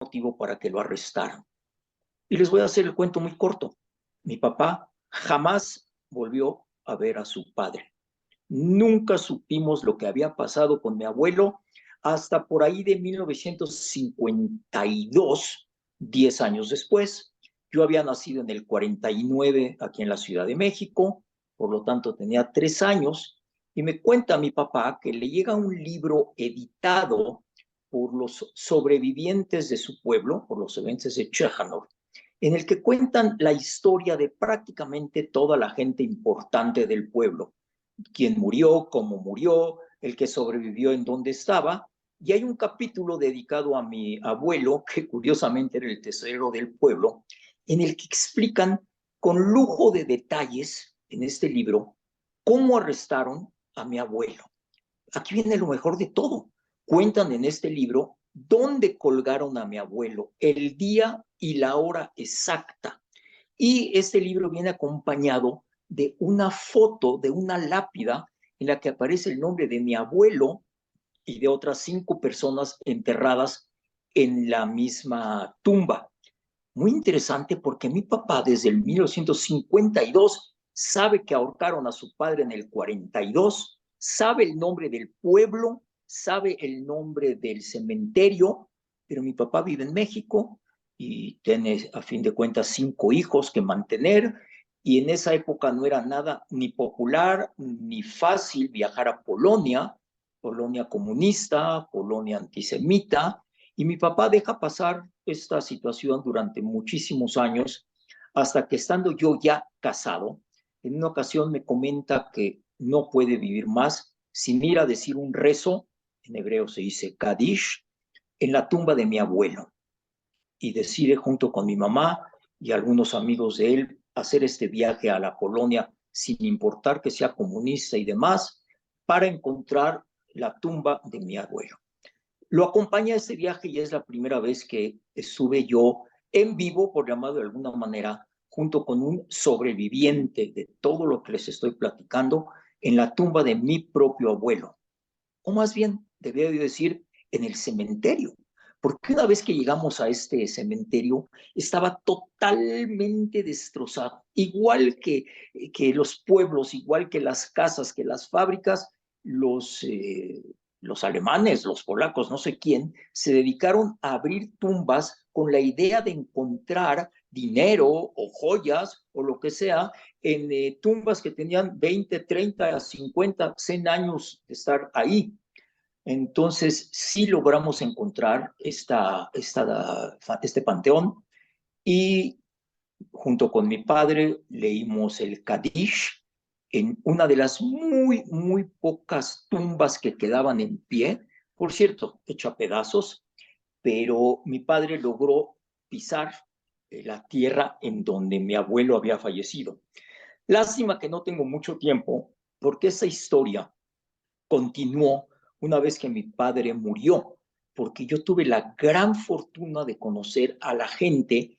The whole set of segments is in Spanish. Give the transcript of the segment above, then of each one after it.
motivo para que lo arrestaran. Y les voy a hacer el cuento muy corto. Mi papá jamás volvió a ver a su padre. Nunca supimos lo que había pasado con mi abuelo hasta por ahí de 1952, 10 años después. Yo había nacido en el 49 aquí en la Ciudad de México, por lo tanto tenía 3 años, y me cuenta mi papá que le llega un libro editado por los sobrevivientes de su pueblo, por los eventos de Chejánov, en el que cuentan la historia de prácticamente toda la gente importante del pueblo, quién murió, cómo murió, el que sobrevivió, en dónde estaba. Y hay un capítulo dedicado a mi abuelo, que curiosamente era el tesorero del pueblo, en el que explican con lujo de detalles en este libro cómo arrestaron a mi abuelo. Aquí viene lo mejor de todo. Cuentan en este libro dónde colgaron a mi abuelo, el día y la hora exacta. Y este libro viene acompañado de una foto, de una lápida en la que aparece el nombre de mi abuelo y de otras 5 personas enterradas en la misma tumba. Muy interesante porque mi papá desde el 1952 sabe que ahorcaron a su padre en el 42, sabe el nombre del pueblo, sabe el nombre del cementerio, pero mi papá vive en México y tiene a fin de cuentas 5 hijos que mantener, y en esa época no era nada ni popular ni fácil viajar a Polonia, Polonia comunista, Polonia antisemita, y mi papá deja pasar esta situación durante muchísimos años, hasta que estando yo ya casado, en una ocasión me comenta que no puede vivir más sin ir a decir un rezo, en hebreo se dice Kadish, en la tumba de mi abuelo. Y decide junto con mi mamá y algunos amigos de él hacer este viaje a la Polonia, sin importar que sea comunista y demás, para encontrar la tumba de mi abuelo. Lo acompaña a este viaje y es la primera vez que estuve yo en vivo, por llamarlo de alguna manera, junto con un sobreviviente de todo lo que les estoy platicando, en la tumba de mi propio abuelo. O más bien, debía decir, en el cementerio. Porque una vez que llegamos a este cementerio, estaba totalmente destrozado. Igual que los pueblos, igual que las casas, que las fábricas, los alemanes, los polacos, no sé quién, se dedicaron a abrir tumbas con la idea de encontrar dinero o joyas o lo que sea en tumbas que tenían 20, 30, 50, 100 años de estar ahí. Entonces, sí logramos encontrar este panteón, y junto con mi padre leímos el Kadish en una de las muy, muy pocas tumbas que quedaban en pie, por cierto, hecha a pedazos, pero mi padre logró pisar la tierra en donde mi abuelo había fallecido. Lástima que no tengo mucho tiempo, porque esa historia continuó una vez que mi padre murió, porque yo tuve la gran fortuna de conocer a la gente,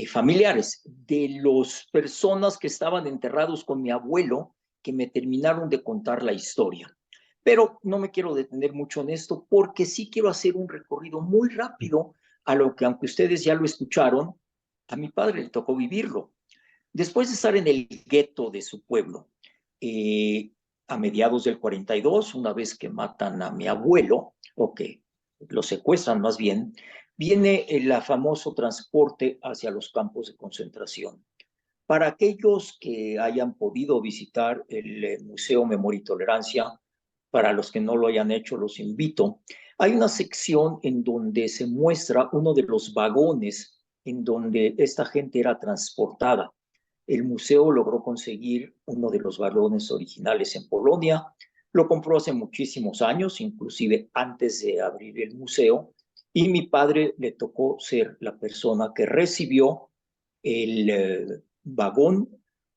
familiares de las personas que estaban enterrados con mi abuelo, que me terminaron de contar la historia. Pero no me quiero detener mucho en esto, porque sí quiero hacer un recorrido muy rápido a lo que, aunque ustedes ya lo escucharon, a mi padre le tocó vivirlo. Después de estar en el gueto de su pueblo, eh, a mediados del 42, una vez que matan a mi abuelo, o que lo secuestran más bien, viene el famoso transporte hacia los campos de concentración. Para aquellos que hayan podido visitar el Museo Memoria y Tolerancia, para los que no lo hayan hecho, los invito. Hay una sección en donde se muestra uno de los vagones en donde esta gente era transportada. El museo logró conseguir uno de los vagones originales en Polonia. Lo compró hace muchísimos años, inclusive antes de abrir el museo, y mi padre le tocó ser la persona que recibió el vagón,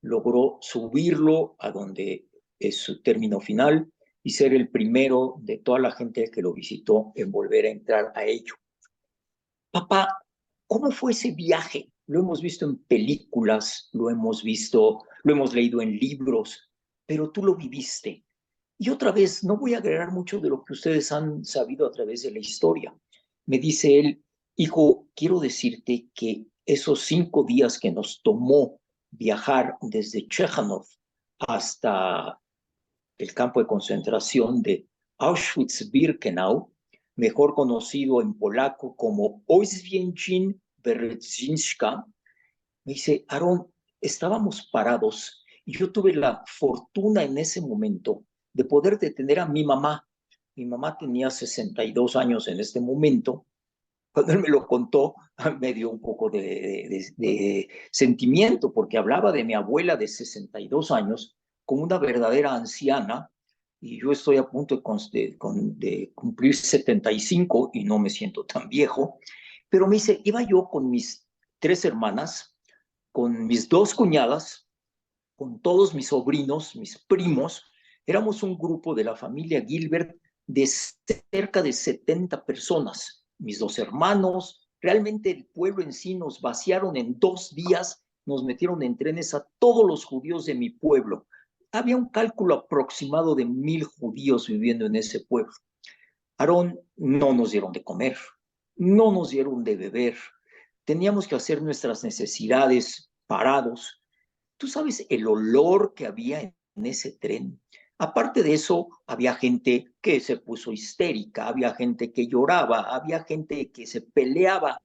logró subirlo a donde es su término final y ser el primero de toda la gente que lo visitó en volver a entrar a ello. Papá, ¿cómo fue ese viaje? Lo hemos visto en películas, lo hemos visto, lo hemos leído en libros, pero tú lo viviste. Y otra vez, no voy a agregar mucho de lo que ustedes han sabido a través de la historia. Me dice él, Hijo, quiero decirte que esos 5 días que nos tomó viajar desde Chechanov hasta el campo de concentración de Auschwitz-Birkenau, mejor conocido en polaco como Oświęcim-Berezzinska, me dice, Aarón, estábamos parados y yo tuve la fortuna en ese momento de poder detener a mi mamá. Mi mamá tenía 62 años en este momento. Cuando él me lo contó, me dio un poco de sentimiento, porque hablaba de mi abuela de 62 años como una verdadera anciana, y yo estoy a punto de cumplir 75 y no me siento tan viejo. Pero me dice, iba yo con mis 3 hermanas, con mis 2 cuñadas, con todos mis sobrinos, mis primos. Éramos un grupo de la familia Gilbert de cerca de 70 personas, mis 2 hermanos. Realmente el pueblo en sí nos vaciaron en 2 días, nos metieron en trenes a todos los judíos de mi pueblo. Había un cálculo aproximado de 1,000 judíos viviendo en ese pueblo. Aarón, no nos dieron de comer, no nos dieron de beber. Teníamos que hacer nuestras necesidades parados. ¿Tú sabes el olor que había en ese tren? Aparte de eso, había gente que se puso histérica, había gente que lloraba, había gente que se peleaba.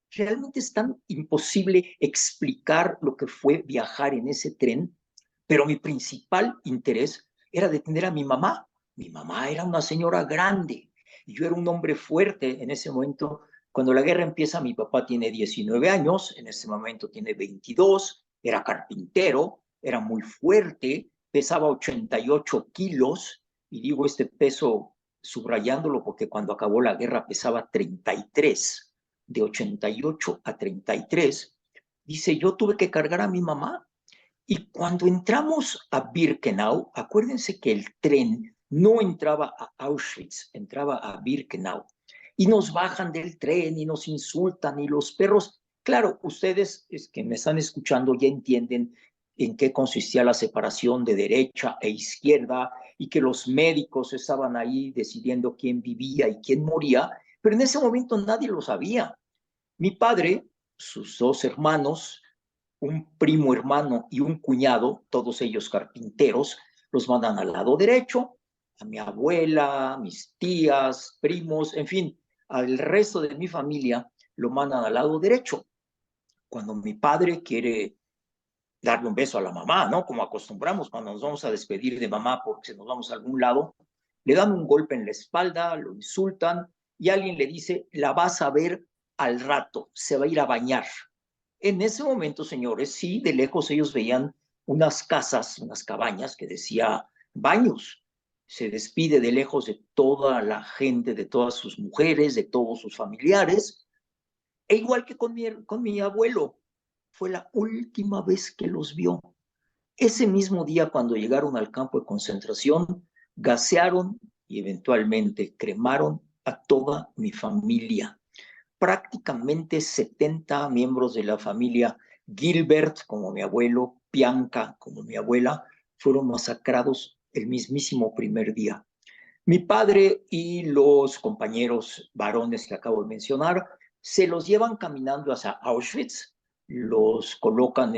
Realmente es tan imposible explicar lo que fue viajar en ese tren, pero mi principal interés era detener a mi mamá. Mi mamá era una señora grande y yo era un hombre fuerte en ese momento. Cuando la guerra empieza, mi papá tiene 19 años, en ese momento tiene 22, era carpintero, era muy fuerte, pesaba 88 kilos, y digo este peso subrayándolo porque cuando acabó la guerra pesaba 33, de 88 a 33. Dice, yo tuve que cargar a mi mamá. Y cuando entramos a Birkenau, acuérdense que el tren no entraba a Auschwitz, entraba a Birkenau. Y nos bajan del tren y nos insultan y los perros, claro, ustedes que me están escuchando ya entienden en qué consistía la separación de derecha e izquierda y que los médicos estaban ahí decidiendo quién vivía y quién moría, pero en ese momento nadie lo sabía. Mi padre, sus 2 hermanos, un primo hermano y un cuñado, todos ellos carpinteros, los mandan al lado derecho, a mi abuela, mis tías, primos, en fin, al resto de mi familia lo mandan al lado derecho. Cuando mi padre quiere darle un beso a la mamá, ¿no? Como acostumbramos cuando nos vamos a despedir de mamá porque nos vamos a algún lado, le dan un golpe en la espalda, lo insultan y alguien le dice, la vas a ver al rato, se va a ir a bañar. En ese momento, señores, sí, de lejos ellos veían unas casas, unas cabañas que decía baños. Se despide de lejos de toda la gente, de todas sus mujeres, de todos sus familiares. E igual que con mi abuelo, fue la última vez que los vio. Ese mismo día, cuando llegaron al campo de concentración, gasearon y eventualmente cremaron a toda mi familia. Prácticamente 70 miembros de la familia Gilbert, como mi abuelo, Bianca, como mi abuela, fueron masacrados el mismísimo primer día. Mi padre y los compañeros varones que acabo de mencionar se los llevan caminando hacia Auschwitz, los colocan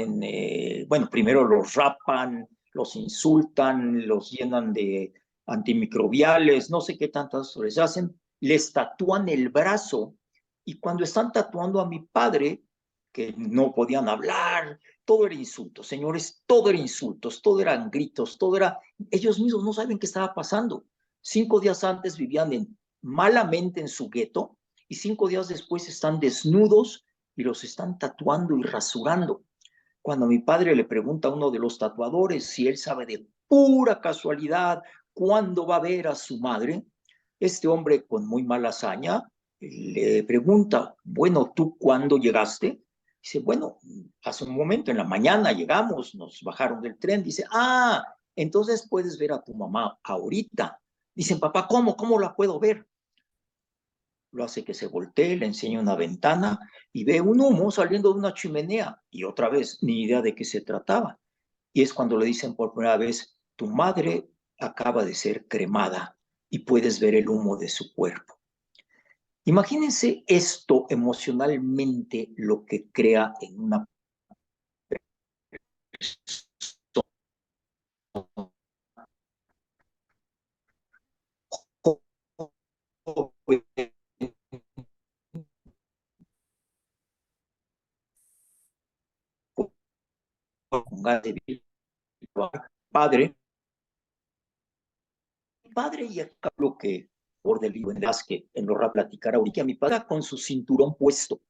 bueno, primero los rapan, los insultan, los llenan de antimicrobiales, no sé qué tantas les hacen, les tatúan el brazo y cuando están tatuando a mi padre, que no podían hablar, todo era insultos, señores, todo era insultos, todo eran gritos, todo era, ellos mismos no saben qué estaba pasando. 5 días antes vivían malamente en su gueto y 5 días después están desnudos y los están tatuando y rasurando. Cuando mi padre le pregunta a uno de los tatuadores si él sabe de pura casualidad cuándo va a ver a su madre, este hombre con muy mala hazaña le pregunta, bueno, ¿tú cuándo llegaste? Dice, bueno, hace un momento, en la mañana llegamos, nos bajaron del tren. Dice, entonces puedes ver a tu mamá ahorita. Dicen, papá, ¿cómo la puedo ver? Lo hace que se voltee, le enseña una ventana y ve un humo saliendo de una chimenea. Y otra vez, ni idea de qué se trataba. Y es cuando le dicen por primera vez, tu madre acaba de ser cremada y puedes ver el humo de su cuerpo. Imagínense esto emocionalmente lo que crea en una padre, padre y acá lo que por del libro en que en lo va a platicar ahorita, mi padre con su cinturón puesto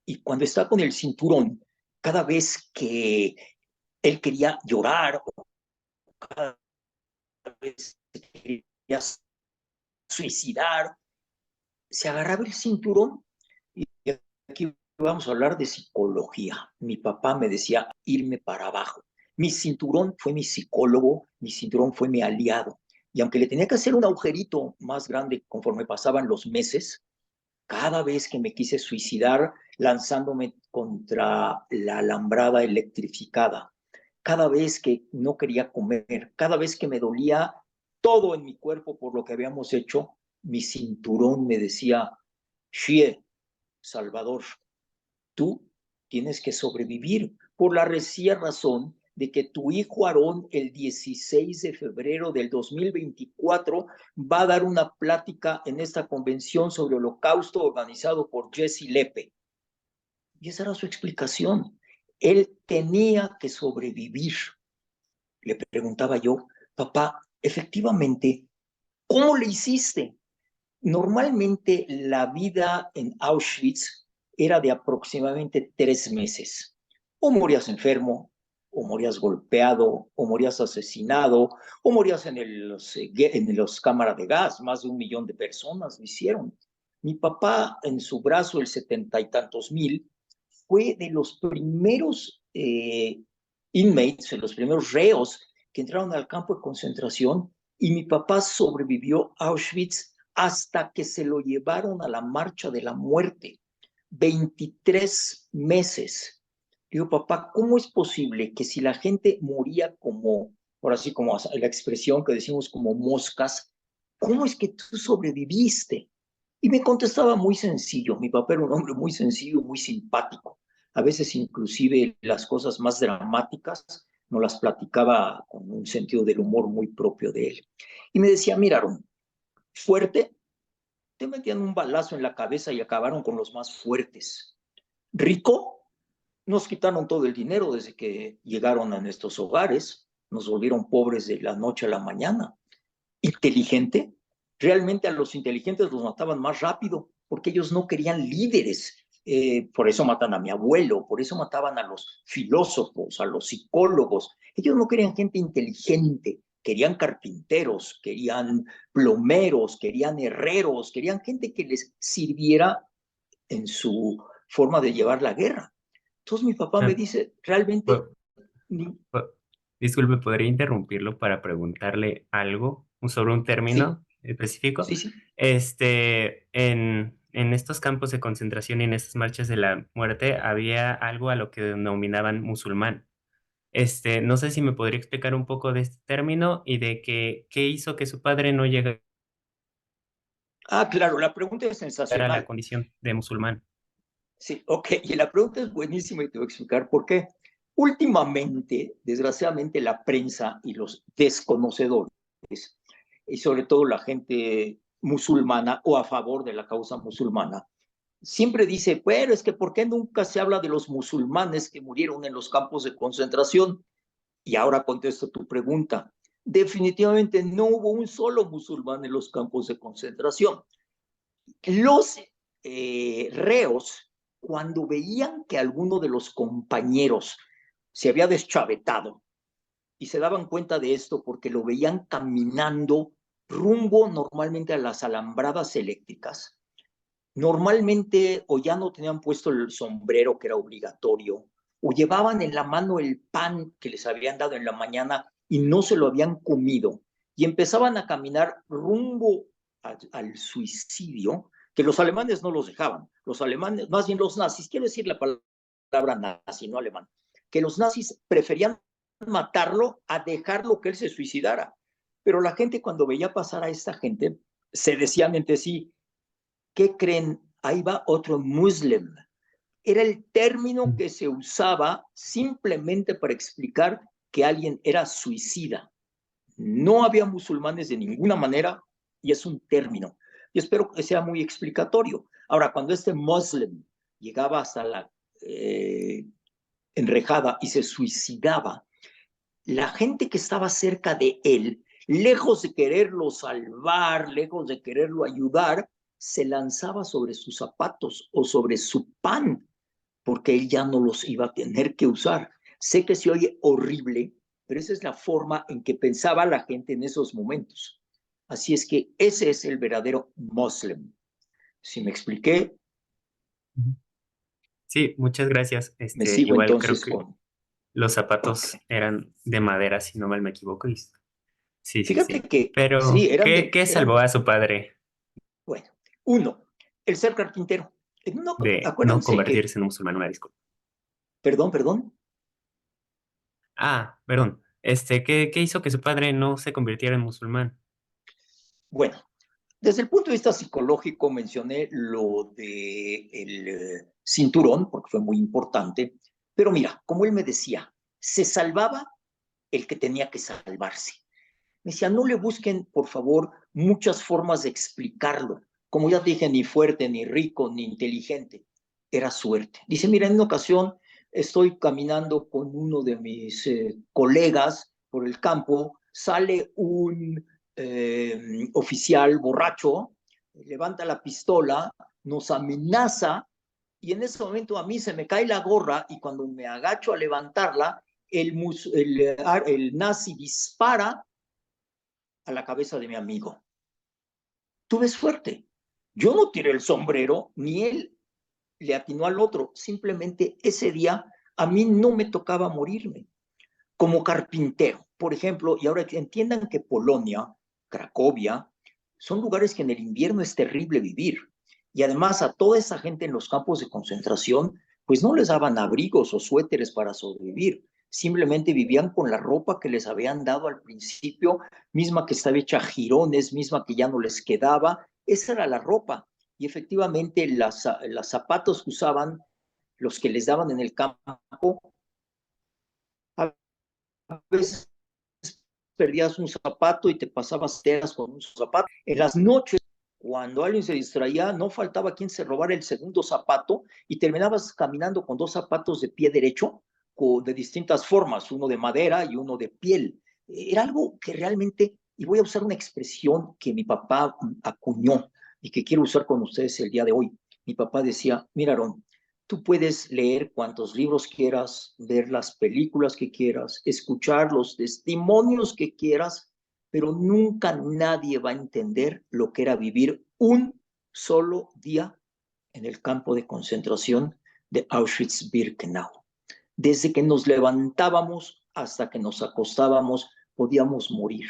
y cuando está con el cinturón, cada vez que él quería llorar o cada vez que quería suicidar, se agarraba el cinturón y aquí vamos a hablar de psicología. Mi papá me decía irme para abajo. Mi cinturón fue mi psicólogo, mi cinturón fue mi aliado. Y aunque le tenía que hacer un agujerito más grande conforme pasaban los meses, cada vez que me quise suicidar lanzándome contra la alambrada electrificada, cada vez que no quería comer, cada vez que me dolía todo en mi cuerpo por lo que habíamos hecho, mi cinturón me decía, Shie, Salvador, tú tienes que sobrevivir por la sencilla razón de que tu hijo Aarón el 16 de febrero del 2024 va a dar una plática en esta convención sobre holocausto organizado por Jesse Lepe. Y esa era su explicación. Él tenía que sobrevivir. Le preguntaba yo, papá, efectivamente, ¿cómo le hiciste? Normalmente la vida en Auschwitz era de aproximadamente 3 meses. O morías enfermo, o morías golpeado, o morías asesinado, o morías en los cámaras de gas. Más de 1 millón de personas lo hicieron. Mi papá, en su brazo, el 70 y tantos mil, fue de los primeros inmates, de los primeros reos que entraron al campo de concentración y mi papá sobrevivió a Auschwitz hasta que se lo llevaron a la marcha de la muerte. 23 meses. Digo, papá, ¿cómo es posible que si la gente moría como, ahora sí, como la expresión que decimos como moscas, ¿cómo es que tú sobreviviste? Y me contestaba muy sencillo. Mi papá era un hombre muy sencillo, muy simpático. A veces inclusive las cosas más dramáticas no las platicaba con un sentido del humor muy propio de él. Y me decía, mira, Aaron, fuerte, te metían un balazo en la cabeza y acabaron con los más fuertes. Rico, nos quitaron todo el dinero desde que llegaron a nuestros hogares, nos volvieron pobres de la noche a la mañana. Inteligente, realmente a los inteligentes los mataban más rápido porque ellos no querían líderes. Por eso matan a mi abuelo, por eso mataban a los filósofos, a los psicólogos. Ellos no querían gente inteligente, querían carpinteros, querían plomeros, querían herreros, querían gente que les sirviera en su forma de llevar la guerra. Entonces mi papá me Ah, dice, realmente, po- po- Disculpe, ¿podría interrumpirlo para preguntarle algo sobre un sí, término específico? sí, sí. En estos campos de concentración y en estas marchas de la muerte había algo a lo que denominaban musulmán. No sé si me podría explicar un poco de este término y de qué hizo que su padre no llegara Ah, claro, la pregunta es a la sensacional. condición de musulmán. Sí, ok, y la pregunta es buenísima y te voy a explicar por qué. Últimamente, desgraciadamente, la prensa y los desconocedores, y sobre todo la gente musulmana o a favor de la causa musulmana, siempre dice, pero es que ¿por qué nunca se habla de los musulmanes que murieron en los campos de concentración? Y ahora contesto tu pregunta. Definitivamente no hubo un solo musulmán en los campos de concentración. Los reos, cuando veían que alguno de los compañeros se había deschavetado y se daban cuenta de esto porque lo veían caminando rumbo normalmente a las alambradas eléctricas, normalmente o ya no tenían puesto el sombrero que era obligatorio, o llevaban en la mano el pan que les habían dado en la mañana y no se lo habían comido, y empezaban a caminar rumbo al suicidio, que los alemanes no los dejaban. Los alemanes, más bien los nazis, quiero decir la palabra nazi, no alemán, que los nazis preferían matarlo a dejarlo que él se suicidara. Pero la gente cuando veía pasar a esta gente, se decían entre sí, ¿qué creen? Ahí va otro muslim. Era el término que se usaba simplemente para explicar que alguien era suicida. No había musulmanes de ninguna manera y es un término. Y espero que sea muy explicatorio. Ahora, cuando este muslim llegaba hasta la enrejada y se suicidaba, la gente que estaba cerca de él, lejos de quererlo salvar, lejos de quererlo ayudar, se lanzaba sobre sus zapatos o sobre su pan, porque él ya no los iba a tener que usar. Sé que se oye horrible, pero esa es la forma en que pensaba la gente en esos momentos. Así es que ese es el verdadero muslim. Si me expliqué, Sí, muchas gracias. me sigo Igual creo entonces que con... los zapatos eran de madera, si no mal me equivoco. Sí, sí, Fíjate sí. que sí, Pero, ¿qué eran, salvó a su padre bueno, uno, el ser carpintero. No, de no acuérdense que, convertirse en musulmán? Una disculpa. perdón, Perdón. ¿Qué hizo que su padre no se convirtiera en musulmán? bueno, desde el punto de vista psicológico mencioné lo del cinturón, porque fue muy importante, pero mira, como él me decía, se salvaba el que tenía que salvarse. Me decía, no le busquen, por favor, muchas formas de explicarlo. Como ya dije, ni fuerte, ni rico, ni inteligente. Era suerte. Dice, mira, en una ocasión estoy caminando con uno de mis colegas por el campo, sale un oficial borracho, levanta la pistola, nos amenaza y en ese momento a mí se me cae la gorra y cuando me agacho a levantarla, el nazi dispara a la cabeza de mi amigo. Tuve suerte. Yo no tiré el sombrero, ni él le atinó al otro. Simplemente ese día a mí no me tocaba morirme. Como carpintero, por ejemplo, y ahora entiendan que Polonia, Cracovia, son lugares que en el invierno es terrible vivir. Y además a toda esa gente en los campos de concentración, pues no les daban abrigos o suéteres para sobrevivir. Simplemente vivían con la ropa que les habían dado al principio, misma que estaba hecha a jirones, misma que ya no les quedaba. Esa era la ropa. Y efectivamente las zapatos que usaban, los que les daban en el campo, a veces perdías un zapato y te pasabas telas con un zapato. En las noches, cuando alguien se distraía, no faltaba quien se robara el segundo zapato y terminabas caminando con dos zapatos de pie derecho de distintas formas, uno de madera y uno de piel. Era algo que realmente, y voy a usar una expresión que mi papá acuñó y que quiero usar con ustedes el día de hoy. Mi papá decía, mira, Aaron, tú puedes leer cuantos libros quieras, ver las películas que quieras, escuchar los testimonios que quieras, pero nunca nadie va a entender lo que era vivir un solo día en el campo de concentración de Auschwitz-Birkenau. Desde que nos levantábamos hasta que nos acostábamos, podíamos morir.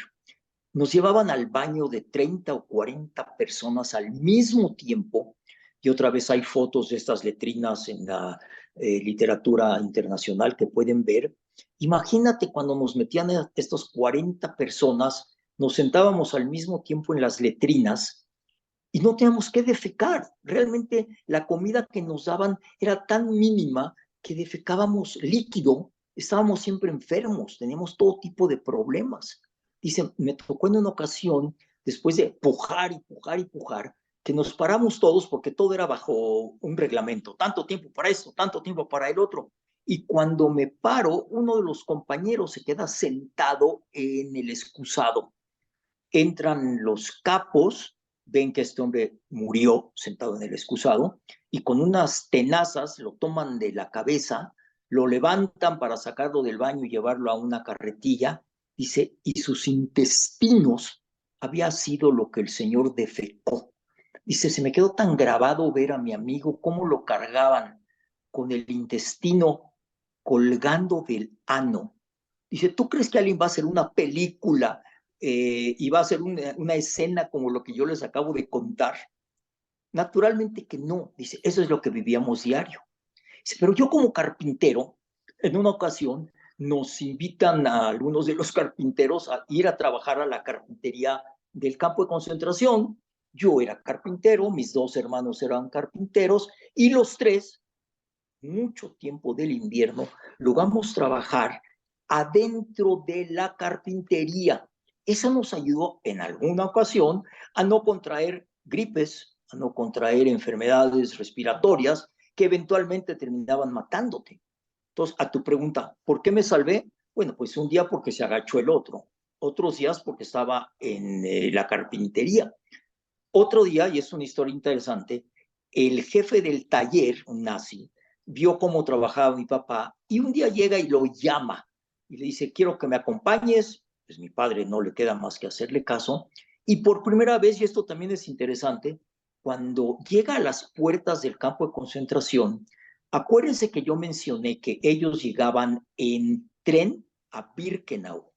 Nos llevaban al baño de 30 o 40 personas al mismo tiempo y otra vez hay fotos de estas letrinas en la literatura internacional que pueden ver. Imagínate cuando nos metían a estos 40 personas, nos sentábamos al mismo tiempo en las letrinas y no teníamos que defecar. Realmente la comida que nos daban era tan mínima que defecábamos líquido, estábamos siempre enfermos, teníamos todo tipo de problemas. Dice, me tocó en una ocasión, después de pujar y pujar y pujar, que nos paramos todos porque todo era bajo un reglamento, tanto tiempo para esto, tanto tiempo para el otro. Y cuando me paro, uno de los compañeros se queda sentado en el excusado. Entran los capos, ven que este hombre murió sentado en el excusado y con unas tenazas lo toman de la cabeza, lo levantan para sacarlo del baño y llevarlo a una carretilla, dice, y sus intestinos había sido lo que el Señor defecó. Dice, se me quedó tan grabado ver a mi amigo cómo lo cargaban con el intestino colgando del ano. Dice, ¿tú crees que alguien va a hacer una película y va a ser una escena como lo que yo les acabo de contar? Naturalmente que no, dice, eso es lo que vivíamos diario. Dice, pero yo como carpintero, en una ocasión nos invitan a algunos de los carpinteros a ir a trabajar a la carpintería del campo de concentración Yo era carpintero, mis dos hermanos eran carpinteros y los tres, mucho tiempo del invierno, logramos trabajar adentro de la carpintería. Eso nos ayudó en alguna ocasión a no contraer gripes, a no contraer enfermedades respiratorias que eventualmente terminaban matándote. Entonces, a tu pregunta, ¿por qué me salvé? Bueno, pues un día porque se agachó el otro, otros días porque estaba en la carpintería. Otro día, y es una historia interesante, el jefe del taller, un nazi, vio cómo trabajaba mi papá y un día llega y lo llama y le dice, quiero que me acompañes. Pues mi padre no le queda más que hacerle caso. Y por primera vez, y esto también es interesante, cuando llega a las puertas del campo de concentración, acuérdense que yo mencioné que ellos llegaban en tren a Birkenau.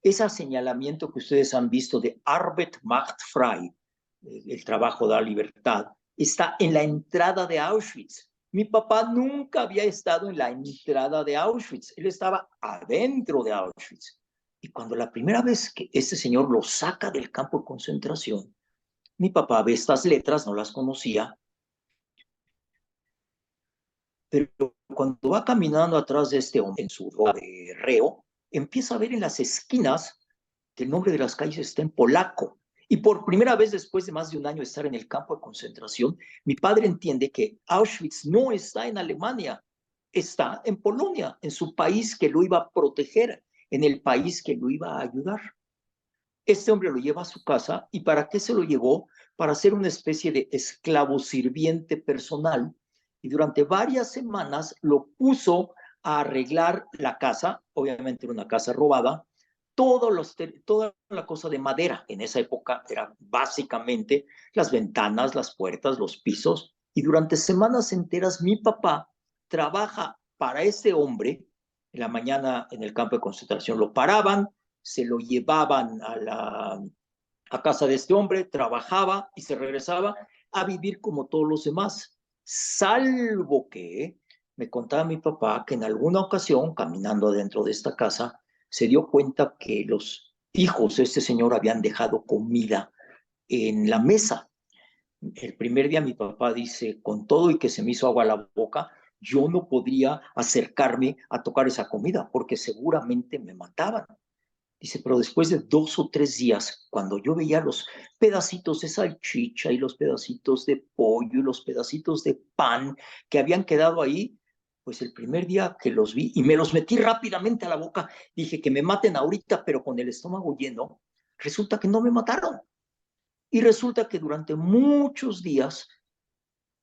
Ese señalamiento que ustedes han visto de Arbeit macht frei, el trabajo da libertad, está en la entrada de Auschwitz. Mi papá nunca había estado en la entrada de Auschwitz, él estaba adentro de Auschwitz. Y cuando la primera vez que este señor lo saca del campo de concentración, mi papá ve estas letras, no las conocía, pero cuando va caminando atrás de este hombre en su ropa de reo, empieza a ver en las esquinas que el nombre de las calles está en polaco. Y por primera vez después de más de un año de estar en el campo de concentración, mi padre entiende que Auschwitz no está en Alemania, está en Polonia, en su país que lo iba a proteger, en el país que lo iba a ayudar. Este hombre lo lleva a su casa y ¿para qué se lo llevó? Para ser una especie de esclavo sirviente personal y durante varias semanas lo puso a arreglar la casa, obviamente era una casa robada, toda la cosa de madera. En esa época era básicamente las ventanas, las puertas, los pisos y durante semanas enteras mi papá trabaja para ese hombre. En la mañana en el campo de concentración lo paraban, se lo llevaban a casa de este hombre, trabajaba y se regresaba a vivir como todos los demás, salvo que me contaba mi papá que en alguna ocasión, caminando dentro de esta casa, se dio cuenta que los hijos de este señor habían dejado comida en la mesa. El primer día mi papá dice, con todo y que se me hizo agua la boca, yo no podría acercarme a tocar esa comida porque seguramente me mataban. Dice, pero después de 2 o 3 días, cuando yo veía los pedacitos de salchicha y los pedacitos de pollo y los pedacitos de pan que habían quedado ahí, pues el primer día que los vi y me los metí rápidamente a la boca, dije que me maten ahorita, pero con el estómago lleno, resulta que no me mataron. Y resulta que durante muchos días,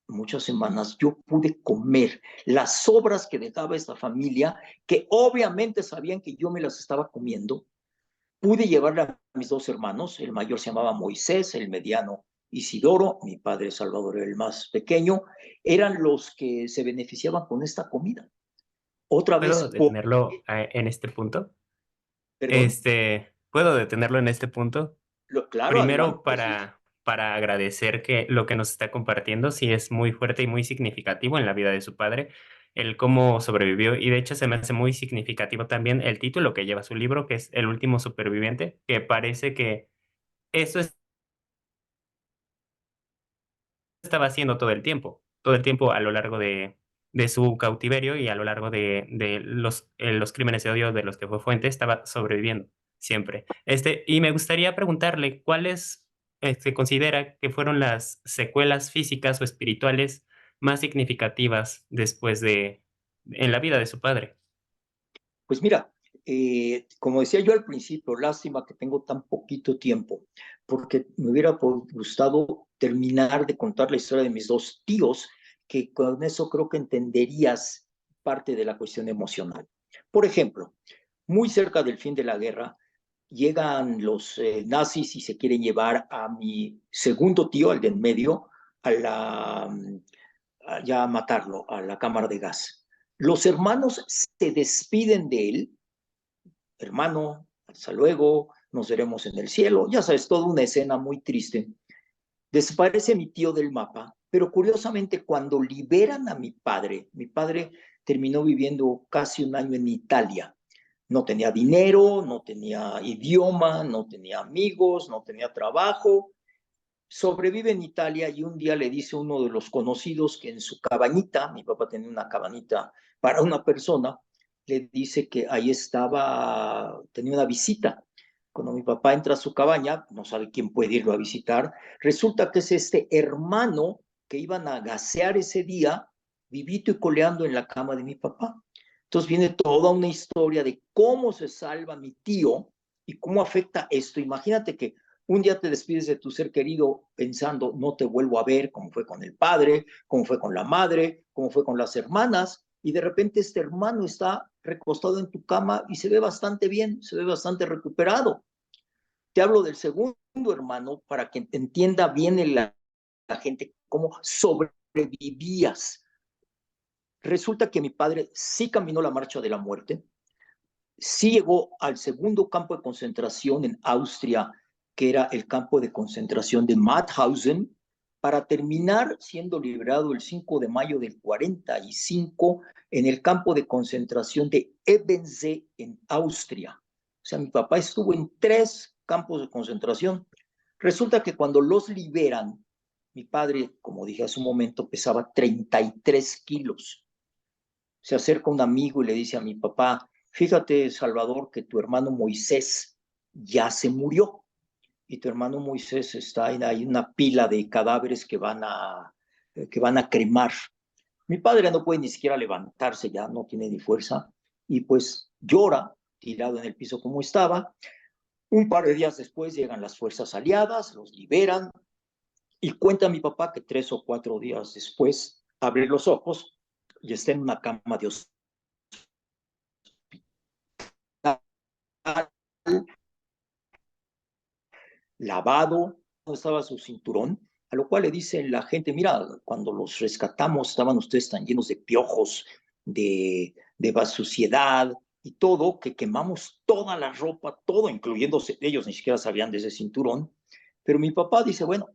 muchas semanas, yo pude comer las sobras que dejaba esta familia, que obviamente sabían que yo me las estaba comiendo. Pude llevarle a mis dos hermanos, el mayor se llamaba Moisés, el mediano Isidoro, mi padre Salvador era el más pequeño, eran los que se beneficiaban con esta comida. Otra ¿Puedo vez, detenerlo, en este punto? perdón, ¿Puedo detenerlo en este punto? claro, Primero, adelante, sí. para agradecer que lo que nos está compartiendo sí es muy fuerte y muy significativo en la vida de su padre, el cómo sobrevivió. Y de hecho se me hace muy significativo también el título que lleva su libro, que es El último superviviente, que parece que eso estaba haciendo todo el tiempo a lo largo de su cautiverio y a lo largo de los crímenes de odio de los que fue fuente, estaba sobreviviendo siempre. Y me gustaría preguntarle, ¿cuáles, considera que fueron las secuelas físicas o espirituales más significativas después en la vida de su padre? Pues mira, como decía yo al principio, lástima que tengo tan poquito tiempo, porque me hubiera gustado terminar de contar la historia de mis dos tíos, que con eso creo que entenderías parte de la cuestión emocional. Por ejemplo, muy cerca del fin de la guerra, llegan los nazis y se quieren llevar a mi segundo tío, al de en medio, ya a matarlo, a la cámara de gas. Los hermanos se despiden de él, hermano, hasta luego, nos veremos en el cielo, ya sabes, toda una escena muy triste. Desaparece mi tío del mapa, pero curiosamente cuando liberan a mi padre terminó viviendo casi un año en Italia. No tenía dinero, no tenía idioma, no tenía amigos, no tenía trabajo, sobrevive en Italia y un día le dice uno de los conocidos que en su cabañita, mi papá tenía una cabañita para una persona, le dice que ahí estaba, tenía una visita. Cuando mi papá entra a su cabaña, no sabe quién puede irlo a visitar, resulta que es este hermano que iban a gasear ese día, vivito y coleando en la cama de mi papá. Entonces viene toda una historia de cómo se salva mi tío y cómo afecta esto. Imagínate que un día te despides de tu ser querido pensando, no te vuelvo a ver, como fue con el padre, como fue con la madre, como fue con las hermanas, y de repente este hermano está recostado en tu cama y se ve bastante bien, se ve bastante recuperado. Te hablo del segundo hermano para que entienda bien la gente cómo sobrevivías. Resulta que mi padre sí caminó la marcha de la muerte, sí llegó al segundo campo de concentración en Austria, que era el campo de concentración de Mauthausen, para terminar siendo liberado el 5 de mayo del 45 en el campo de concentración de Ebensee en Austria. O sea, mi papá estuvo en 3 campos de concentración. Resulta que cuando los liberan, mi padre, como dije hace un momento, pesaba 33 kilos. Se acerca un amigo y le dice a mi papá, fíjate, Salvador, que tu hermano Moisés ya se murió y tu hermano Moisés está en ahí una pila de cadáveres que van a cremar. Mi padre no puede ni siquiera levantarse, ya no tiene ni fuerza y pues llora tirado en el piso como estaba. Un par de días después llegan las fuerzas aliadas, los liberan y cuenta mi papá que 3 o 4 días después abre los ojos y está en una cama de hospital lavado, no estaba su cinturón, a lo cual le dice la gente, mira, cuando los rescatamos estaban ustedes tan llenos de piojos, de suciedad y todo, que quemamos toda la ropa, todo, incluyéndose ellos, ni siquiera sabían de ese cinturón. Pero mi papá dice, bueno,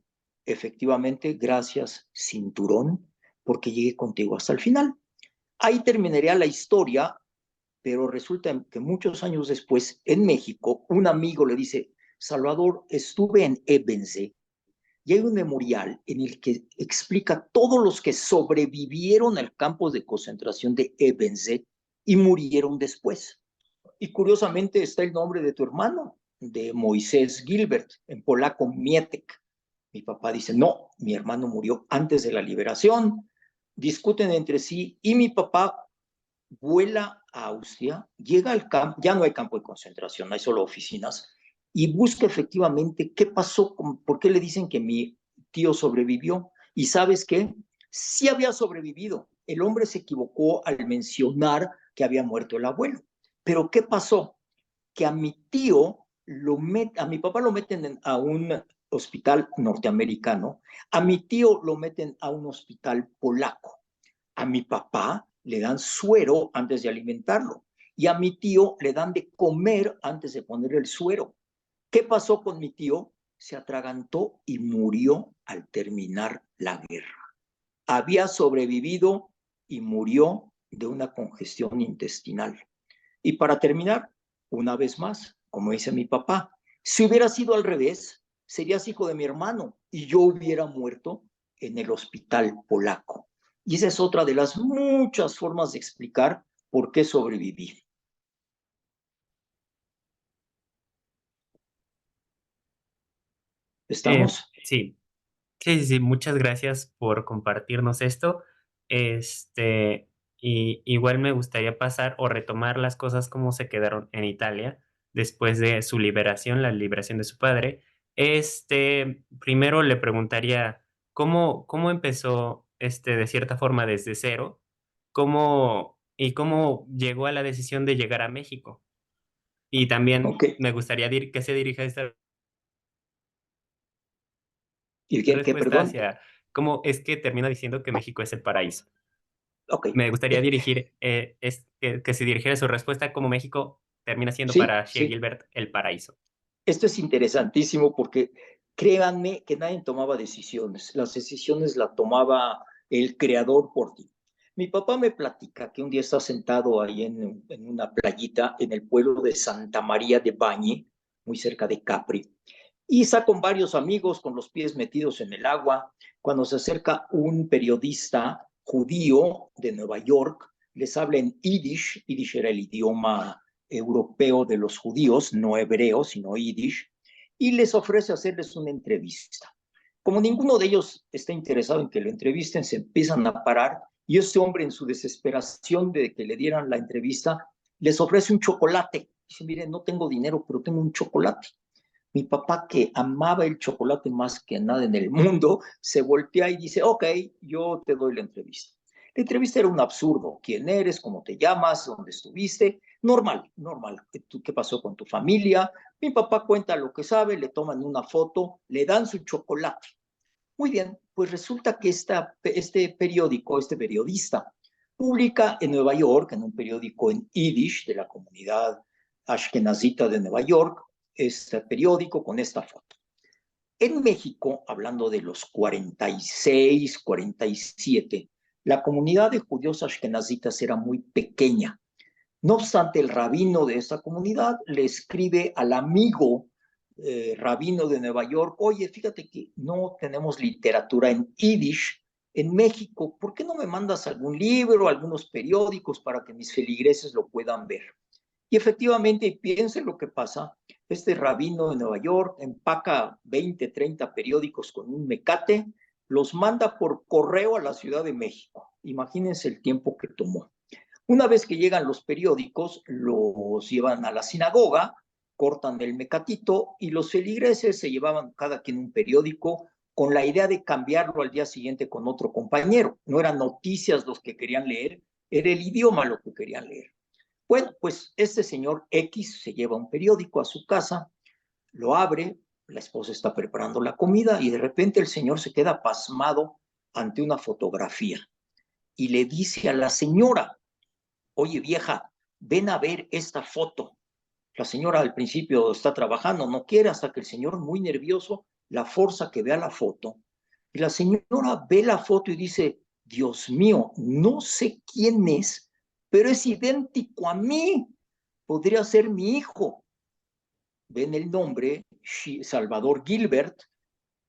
efectivamente, gracias, cinturón, porque llegué contigo hasta el final. Ahí terminaría la historia, pero resulta que muchos años después, en México, un amigo le dice, Salvador, estuve en Ebensee y hay un memorial en el que explica todos los que sobrevivieron al campo de concentración de Ebensee y murieron después. Y curiosamente está el nombre de tu hermano, de Moisés Gilbert, en polaco Mietek. Mi papá dice, no, mi hermano murió antes de la liberación. Discuten entre sí y mi papá vuela a Austria, llega al campo, ya no hay campo de concentración, hay solo oficinas, y busca efectivamente qué pasó, por qué le dicen que mi tío sobrevivió. Y sabes qué, sí había sobrevivido. El hombre se equivocó al mencionar que había muerto el abuelo. Pero ¿qué pasó? Que a mi tío, a mi papá lo meten a un hospital norteamericano, a mi tío lo meten a un hospital polaco. A mi papá le dan suero antes de alimentarlo y a mi tío le dan de comer antes de poner el suero. ¿Qué pasó con mi tío? Se atragantó y murió al terminar la guerra. Había sobrevivido y murió de una congestión intestinal. Y para terminar, una vez más, como dice mi papá, si hubiera sido al revés, serías hijo de mi hermano y yo hubiera muerto en el hospital polaco. Y esa es otra de las muchas formas de explicar por qué sobreviví. ¿Estamos? Sí, sí, sí, sí, muchas gracias por compartirnos esto. Y igual me gustaría pasar o retomar las cosas como se quedaron en Italia después de su liberación, la liberación de su padre. Primero le preguntaría, ¿cómo empezó, de cierta forma desde cero? ¿Cómo llegó a la decisión de llegar a México? Y también Ok. me gustaría que se dirija esta ¿Y qué respuesta perdón? hacia cómo es que termina diciendo que México es el paraíso. Ok. Me gustaría dirigir, que se dirigiera su respuesta a cómo México termina siendo Sí, para Shea sí. Gilbert el paraíso. Esto es interesantísimo porque créanme que nadie tomaba decisiones. Las decisiones las tomaba el creador por ti. Mi papá me platica que un día está sentado ahí en una playita en el pueblo de Santa María de Bañi, muy cerca de Capri, y está con varios amigos con los pies metidos en el agua, cuando se acerca un periodista judío de Nueva York, les habla en Yiddish. Yiddish era el idioma europeo de los judíos, no hebreo, sino Yiddish, y les ofrece hacerles una entrevista. Como ninguno de ellos está interesado en que lo entrevisten, se empiezan a parar y este hombre, en su desesperación de que le dieran la entrevista, les ofrece un chocolate. Dice, miren, no tengo dinero, pero tengo un chocolate. Mi papá, que amaba el chocolate más que nada en el mundo, se voltea y dice, ok, yo te doy la entrevista. La entrevista era un absurdo. ¿Quién eres? ¿Cómo te llamas? ¿Dónde estuviste? Normal, normal. ¿Qué pasó con tu familia? Mi papá cuenta lo que sabe, le toman una foto, le dan su chocolate. Muy bien, pues resulta que este periódico, este periodista, publica en Nueva York, en un periódico en Yiddish de la comunidad ashkenazita de Nueva York, este periódico con esta foto. En México, hablando de los 46, 47, la comunidad de judíos ashkenazitas era muy pequeña. No obstante, el rabino de esa comunidad le escribe al amigo rabino de Nueva York, oye, fíjate que no tenemos literatura en Yiddish en México, ¿por qué no me mandas algún libro, algunos periódicos para que mis feligreses lo puedan ver? Y efectivamente, piensen lo que pasa, este rabino de Nueva York empaca 20, 30 periódicos con un mecate, los manda por correo a la Ciudad de México. Imagínense el tiempo que tomó. Una vez que llegan los periódicos, los llevan a la sinagoga, cortan el mecatito y los feligreses se llevaban cada quien un periódico con la idea de cambiarlo al día siguiente con otro compañero. No eran noticias los que querían leer, era el idioma lo que querían leer. Bueno, pues este señor X se lleva un periódico a su casa, lo abre, la esposa está preparando la comida y de repente el señor se queda pasmado ante una fotografía y le dice a la señora, oye vieja, ven a ver esta foto. La señora al principio está trabajando, no quiere, hasta que el señor, muy nervioso, la forza que vea la foto. Y la señora ve la foto y dice, Dios mío, no sé quién es, pero es idéntico a mí. Podría ser mi hijo. Ven el nombre, Salvador Gilbert,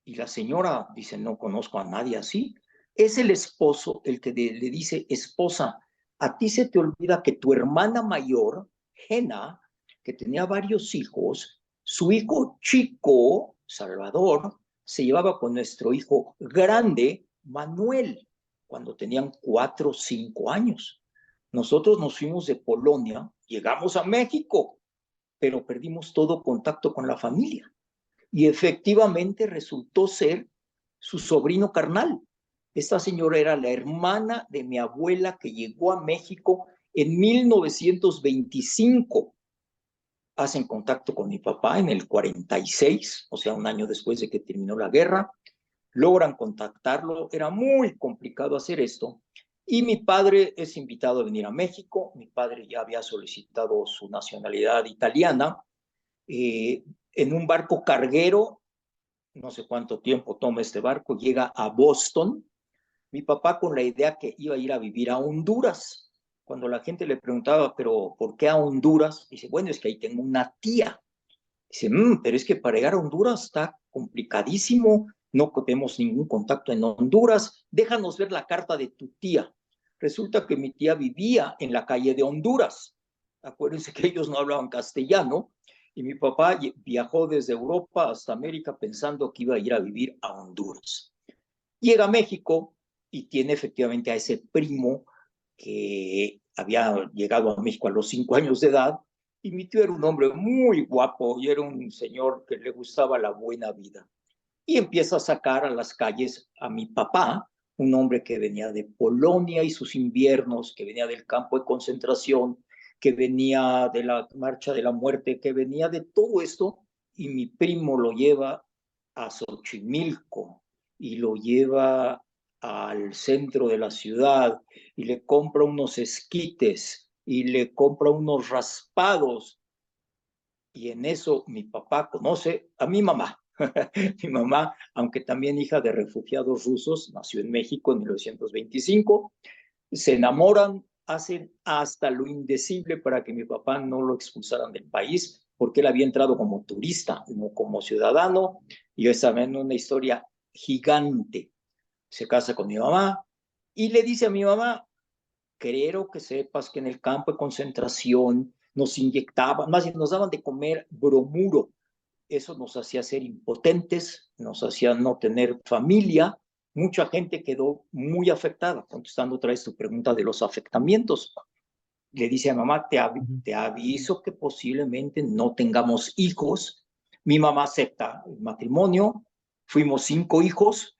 y la señora dice, no conozco a nadie así. Es el esposo el que le dice, esposa, a ti se te olvida que tu hermana mayor, Jena, que tenía varios hijos, su hijo chico, Salvador, se llevaba con nuestro hijo grande, Manuel, cuando tenían 4 o 5 años. Nosotros nos fuimos de Polonia, llegamos a México, pero perdimos todo contacto con la familia y efectivamente resultó ser su sobrino carnal. Esta señora era la hermana de mi abuela que llegó a México en 1925. Hacen contacto con mi papá en el 46, o sea, un año después de que terminó la guerra. Logran contactarlo, era muy complicado hacer esto. Y mi padre es invitado a venir a México. Mi padre ya había solicitado su nacionalidad italiana. En un barco carguero, no sé cuánto tiempo toma este barco, llega a Boston. Mi papá con la idea que iba a ir a vivir a Honduras. Cuando la gente le preguntaba, pero ¿por qué a Honduras? Dice, bueno, es que ahí tengo una tía. Dice, pero es que para llegar a Honduras está complicadísimo, no tenemos ningún contacto en Honduras, déjanos ver la carta de tu tía. Resulta que mi tía vivía en la calle de Honduras. Acuérdense que ellos no hablaban castellano y mi papá viajó desde Europa hasta América pensando que iba a ir a vivir a Honduras. Llega a México y tiene efectivamente a ese primo que había llegado a México a los 5 años de edad, y mi tío era un hombre muy guapo y era un señor que le gustaba la buena vida. Y empieza a sacar a las calles a mi papá, un hombre que venía de Polonia y sus inviernos, que venía del campo de concentración, que venía de la marcha de la muerte, que venía de todo esto, y mi primo lo lleva a Xochimilco y lo lleva al centro de la ciudad y le compra unos esquites y le compra unos raspados. Y en eso mi papá conoce a mi mamá. Mi mamá, aunque también hija de refugiados rusos, nació en México en 1925, se enamoran, hacen hasta lo indecible para que mi papá no lo expulsaran del país, porque él había entrado como turista, no como ciudadano, y yo estaba en una historia gigante. Se casa con mi mamá y le dice a mi mamá, quiero que sepas que en el campo de concentración nos inyectaban, más bien nos daban de comer bromuro. Eso nos hacía ser impotentes, nos hacía no tener familia. Mucha gente quedó muy afectada, contestando otra vez tu pregunta de los afectamientos. Le dice a mamá, Ujú. te aviso que posiblemente no tengamos hijos. Mi mamá acepta el matrimonio, fuimos 5 hijos,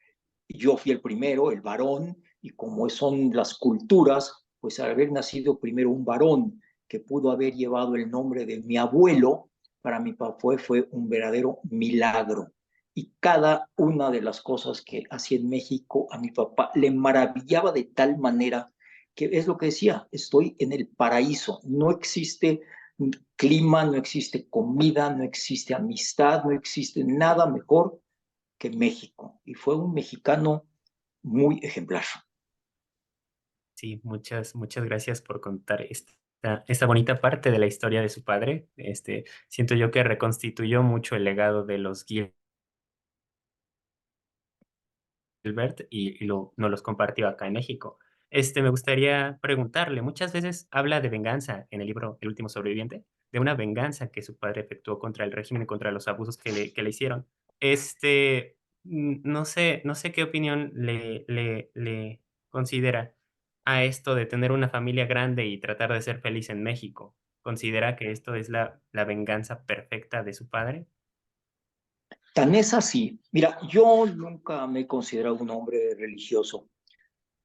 yo fui el primero, el varón, y como son las culturas, pues al haber nacido primero un varón que pudo haber llevado el nombre de mi abuelo, para mi papá fue un verdadero milagro. Y cada una de las cosas que hacía en México a mi papá le maravillaba de tal manera que es lo que decía, estoy en el paraíso, no existe clima, no existe comida, no existe amistad, no existe nada mejor que México. Y fue un mexicano muy ejemplar. Sí, muchas gracias por contar esta bonita parte de la historia de su padre. Siento yo que reconstituyó mucho el legado de los Gilbert y nos los compartió acá en México. Me gustaría preguntarle, muchas veces habla de venganza en el libro El último sobreviviente, de una venganza que su padre efectuó contra el régimen y contra los abusos que le hicieron. No sé qué opinión le considera a esto de tener una familia grande y tratar de ser feliz en México. ¿Considera que esto es la venganza perfecta de su padre? Tan es así. Mira, yo nunca me he considerado un hombre religioso,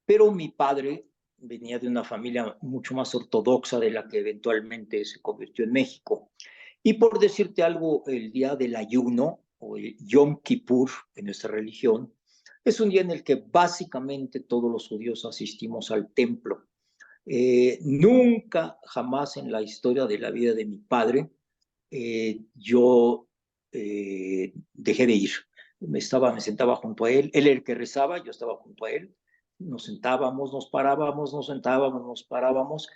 pero mi padre venía de una familia mucho más ortodoxa de la que eventualmente se convirtió en México. Y por decirte algo, el día del ayuno o el Yom Kippur en nuestra religión es un día en el que básicamente todos los judíos asistimos al templo. Nunca, jamás en la historia de la vida de mi padre, yo dejé de ir. Me sentaba junto a él, él era el que rezaba, yo estaba junto a él, nos sentábamos, nos parábamos, nos sentábamos, nos parábamos,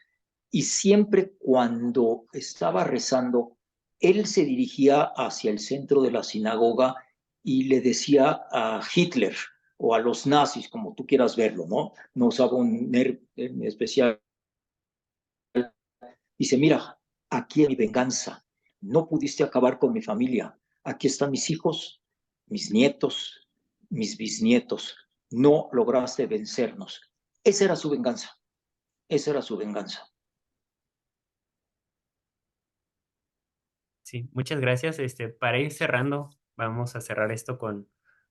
y siempre cuando estaba rezando, él se dirigía hacia el centro de la sinagoga y le decía a Hitler o a los nazis, como tú quieras verlo, ¿no? No usaba un en especial. Dice, mira, aquí es mi venganza. No pudiste acabar con mi familia. Aquí están mis hijos, mis nietos, mis bisnietos. No lograste vencernos. Esa era su venganza. Esa era su venganza. Sí, muchas gracias. Para ir cerrando, vamos a cerrar esto con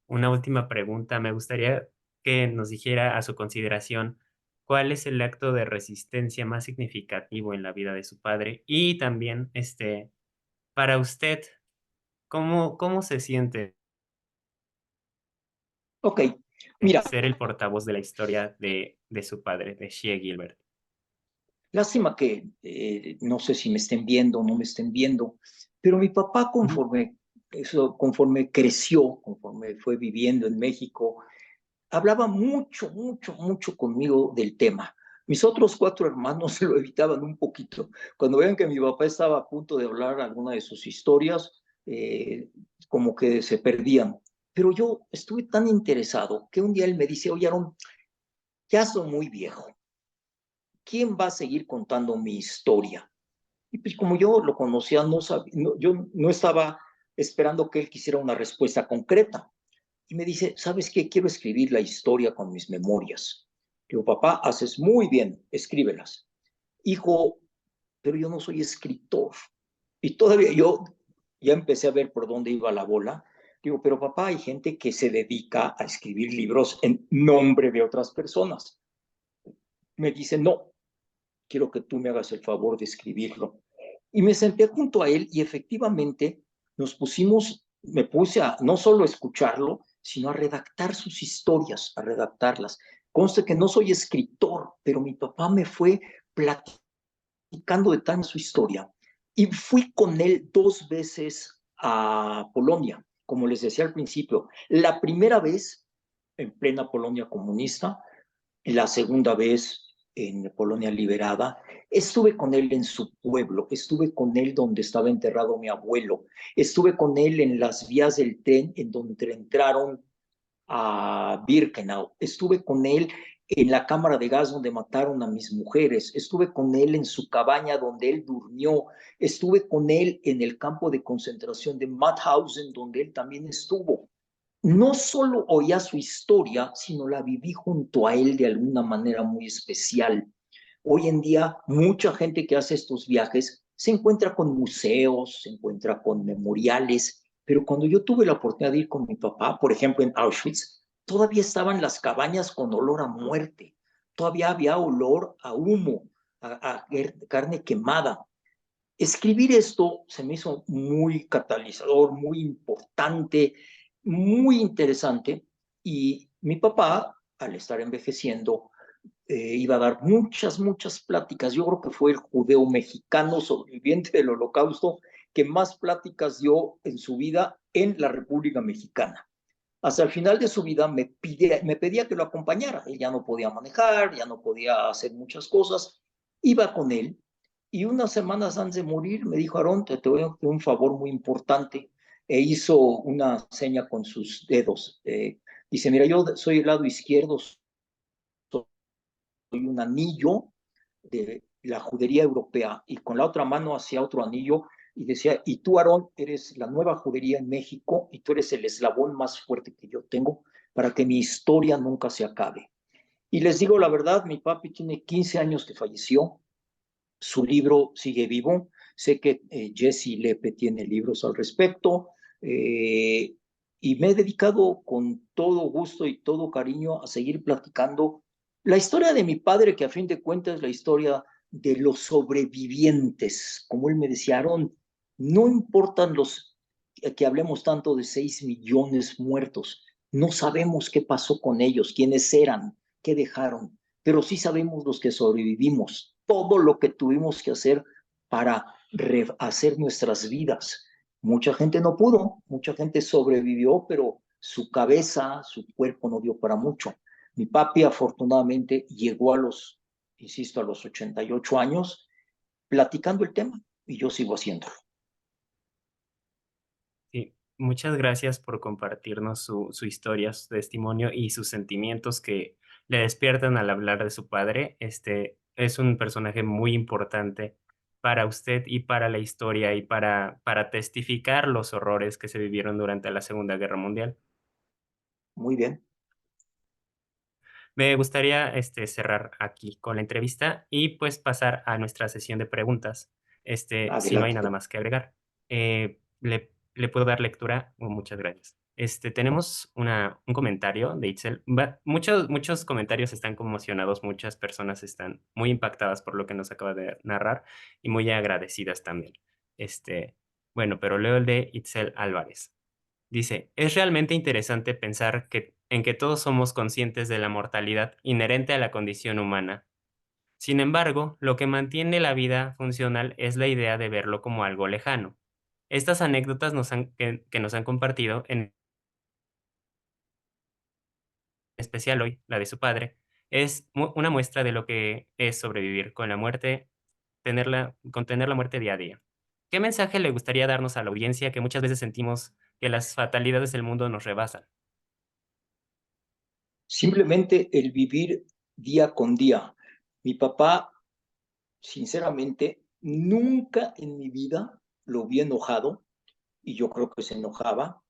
una última pregunta. Me gustaría que nos dijera a su consideración cuál es el acto de resistencia más significativo en la vida de su padre y también, para usted, ¿cómo se siente Ok, mira, ser el portavoz de la historia de su padre, de Shea Gilbert? lástima que no sé si me estén viendo o no me estén viendo, pero mi papá Ujú. conforme creció, conforme fue viviendo en México, hablaba mucho, mucho, mucho conmigo del tema. Mis otros 4 hermanos lo evitaban un poquito. Cuando vean que mi papá estaba a punto de hablar alguna de sus historias, como que se perdían. Pero yo estuve tan interesado que un día él me dice, oye, Aaron, ya soy muy viejo. ¿Quién va a seguir contando mi historia? Y pues como yo lo conocía, yo no estaba esperando que él quisiera una respuesta concreta. Y me dice, ¿sabes qué? Quiero escribir la historia con mis memorias. Digo, papá, haces muy bien, escríbelas. Hijo, pero yo no soy escritor. Y todavía yo ya empecé a ver por dónde iba la bola. Digo, pero papá, hay gente que se dedica a escribir libros en nombre de otras personas. Me dice, no, quiero que tú me hagas el favor de escribirlo. Y me senté junto a él y efectivamente me puse a no solo escucharlo, sino a redactar sus historias, a redactarlas. Conste que no soy escritor, pero mi papá me fue platicando de tan su historia. Y fui con él 2 veces a Polonia, como les decía al principio. La primera vez en plena Polonia comunista, la segunda vez en Polonia liberada, Estuve con él en su pueblo, estuve con él donde estaba enterrado mi abuelo, estuve con él en las vías del tren en donde entraron a Birkenau, estuve con él en la cámara de gas donde mataron a mis mujeres, estuve con él en su cabaña donde él durmió, estuve con él en el campo de concentración de Mauthausen donde él también estuvo. No solo oía su historia, sino la viví junto a él de alguna manera muy especial. Hoy en día, mucha gente que hace estos viajes se encuentra con museos, se encuentra con memoriales, pero cuando yo tuve la oportunidad de ir con mi papá, por ejemplo, en Auschwitz, todavía estaban las cabañas con olor a muerte, todavía había olor a humo, a carne quemada. Escribir esto se me hizo muy catalizador, muy importante, muy interesante, y mi papá, al estar envejeciendo, iba a dar muchas pláticas. Yo creo que fue el judeo mexicano sobreviviente del Holocausto que más pláticas dio en su vida en la República Mexicana. Hasta el final de su vida me pedía que lo acompañara. Él ya no podía manejar, ya no podía hacer muchas cosas. Iba con él y unas semanas antes de morir me dijo, Aarón, te voy a hacer un favor muy importante. E hizo una seña con sus dedos. Dice, mira, yo soy el lado izquierdo, un anillo de la judería europea y con la otra mano hacía otro anillo y decía, y tú, Aarón, eres la nueva judería en México y tú eres el eslabón más fuerte que yo tengo para que mi historia nunca se acabe. Y les digo la verdad, mi papi tiene 15 años que falleció, su libro sigue vivo, sé que Jesse Lepe tiene libros al respecto, y me he dedicado con todo gusto y todo cariño a seguir platicando la historia de mi padre, que a fin de cuentas es la historia de los sobrevivientes. Como él me decía, Aaron, no importan los que hablemos tanto de 6 millones muertos, no sabemos qué pasó con ellos, quiénes eran, qué dejaron, pero sí sabemos los que sobrevivimos, todo lo que tuvimos que hacer para rehacer nuestras vidas. Mucha gente no pudo, mucha gente sobrevivió, pero su cabeza, su cuerpo no dio para mucho. Mi papi afortunadamente llegó a los, insisto, a los 88 años platicando el tema y yo sigo haciéndolo. Sí, muchas gracias por compartirnos su historia, su testimonio y sus sentimientos que le despiertan al hablar de su padre. Es un personaje muy importante para usted y para la historia y para testificar los horrores que se vivieron durante la Segunda Guerra Mundial. Muy bien, Me gustaría, cerrar aquí con la entrevista y, pues, pasar a nuestra sesión de preguntas, si no hay nada adelante. más que agregar. ¿Le puedo dar lectura? Muchas gracias. Tenemos un comentario de Itzel. Muchos comentarios están conmocionados, muchas personas están muy impactadas por lo que nos acaba de narrar y muy agradecidas también. Bueno, pero leo el de Itzel Álvarez. Dice, es realmente interesante pensar en que todos somos conscientes de la mortalidad inherente a la condición humana. Sin embargo, lo que mantiene la vida funcional es la idea de verlo como algo lejano. Estas anécdotas que nos han compartido, en especial hoy, la de su padre, es una muestra de lo que es sobrevivir con la muerte, con tener la muerte día a día. ¿Qué mensaje le gustaría darnos a la audiencia que muchas veces sentimos que las fatalidades del mundo nos rebasan? Simplemente el vivir día con día. Mi papá, sinceramente, nunca en mi vida lo vi enojado y yo creo que se enojaba.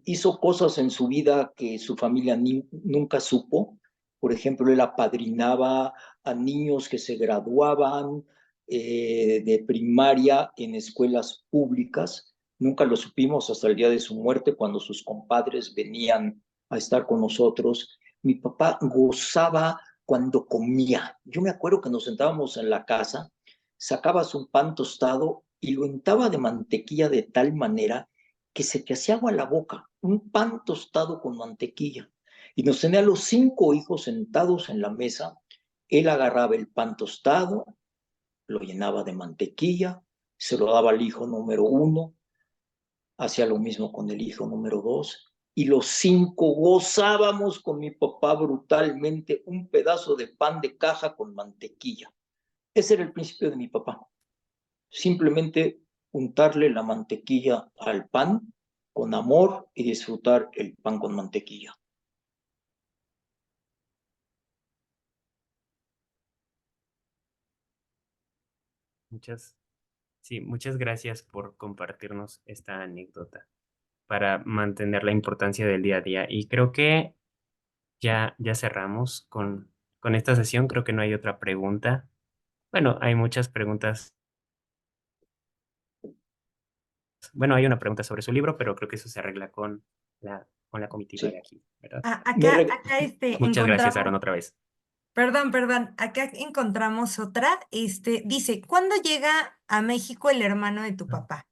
Hizo cosas en su vida que su familia nunca supo. Por ejemplo, él apadrinaba a niños que se graduaban de primaria en escuelas públicas. Nunca lo supimos hasta el día de su muerte, cuando sus compadres venían a estar con nosotros. Mi papá gozaba cuando comía. Yo me acuerdo que nos sentábamos en la casa, sacabas un pan tostado y lo untaba de mantequilla de tal manera que se te hacía agua la boca, un pan tostado con mantequilla. Y nos tenía a los 5 hijos sentados en la mesa. Él agarraba el pan tostado, lo llenaba de mantequilla, se lo daba al hijo número 1, hacía lo mismo con el hijo número 2, y los 5 gozábamos con mi papá brutalmente un pedazo de pan de caja con mantequilla. Ese era el principio de mi papá. Simplemente untarle la mantequilla al pan con amor y disfrutar el pan con mantequilla. Muchas, sí, muchas gracias por compartirnos esta anécdota para mantener la importancia del día a día. Y creo que ya cerramos con esta sesión. Creo que no hay otra pregunta. Bueno, hay muchas preguntas. Bueno, hay una pregunta sobre su libro, pero creo que eso se arregla con la comitiva de Sí. aquí, ¿verdad? Acá Muchas gracias, encontramos, Aaron, otra vez. perdón, acá encontramos otra, dice, ¿cuándo llega a México el hermano de tu papá?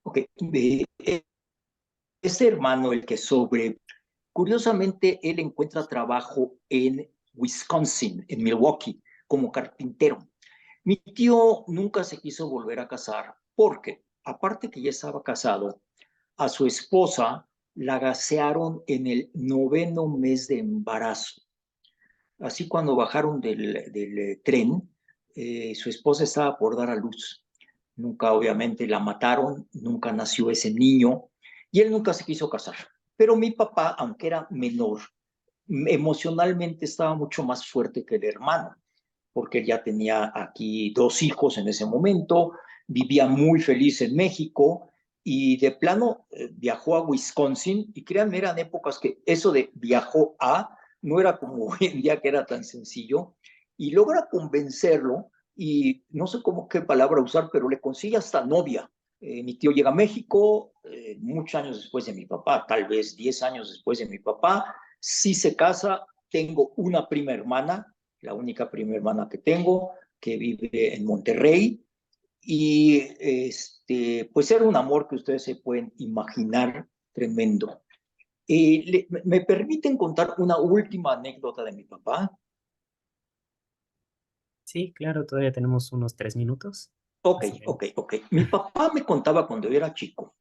Ok. Este hermano, el que curiosamente, él encuentra trabajo en Wisconsin, en Milwaukee, como carpintero. Mi tío nunca se quiso volver a casar porque, aparte que ya estaba casado, a su esposa la gasearon en el 9º mes de embarazo. Así cuando bajaron del tren, su esposa estaba por dar a luz. Nunca, obviamente, la mataron, nunca nació ese niño y él nunca se quiso casar. Pero mi papá, aunque era menor, emocionalmente estaba mucho más fuerte que el hermano, porque él ya tenía aquí 2 hijos en ese momento, vivía muy feliz en México y de plano viajó a Wisconsin y créanme, eran épocas que eso de viajó a no era como hoy en día que era tan sencillo y logra convencerlo y no sé cómo qué palabra usar, pero le consigue hasta novia. Mi tío llega a México muchos años después de mi papá, tal vez 10 años después de mi papá, sí se casa, tengo una prima hermana, la única prima hermana que tengo, que vive en Monterrey, y pues era un amor que ustedes se pueden imaginar tremendo. ¿Me permiten contar una última anécdota de mi papá? Sí, claro, todavía tenemos unos 3 minutos, Ok, más o ok, menos. ok. Mi papá me contaba cuando yo era chico,